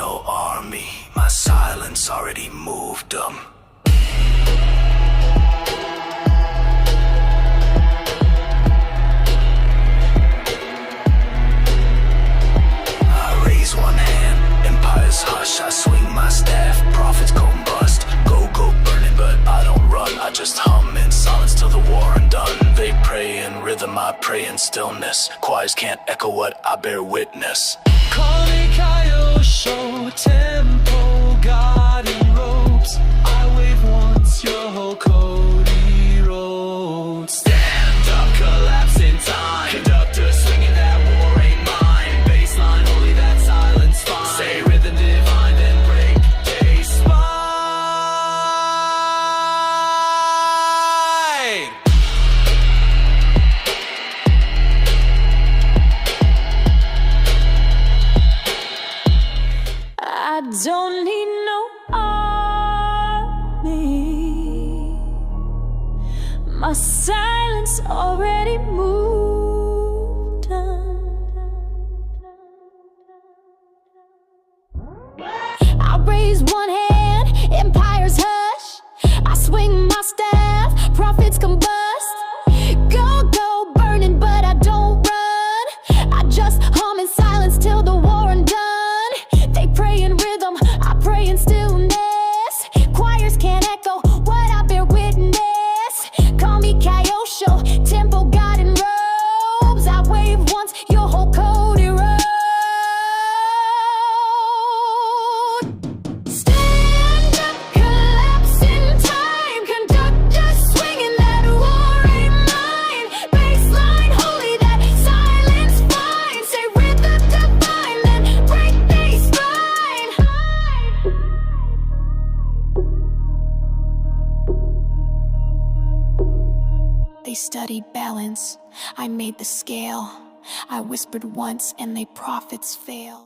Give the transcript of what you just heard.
no army. My silence already moved them. I raise one hand, empires hush. I swing my staff, prophets combust. Go burning, but I don't run. I just hum in silence till the war undone. They pray in rhythm, I pray in stillness. Choirs can't echo what I bear witness. Call me Show tempo, God in ropes. I wave once, your whole code erodes. Stand up, collapse in time. Conductor swinging that war ain't mine. Baseline, holy, that silence fine. Say rhythm divine, then break day spine. I don't need no army. My silence already moved on. I raise one hand, empires hush. I swing my staff, prophets combust. Go burning, but I don't run. I just hum in silence till the war undone. They pray in rhythm, I pray in stillness. Choirs can't echo what I bear witness. Call me Show tempo, God in robes. I wave once, your whole code erode. Stand up, collapse in time. Conductor swinging that war ain't mine. Baseline, holy, that silence fine. Say rhythm divine, then break day spine. They studied balance, I made the scale. I whispered once and they prophets fail.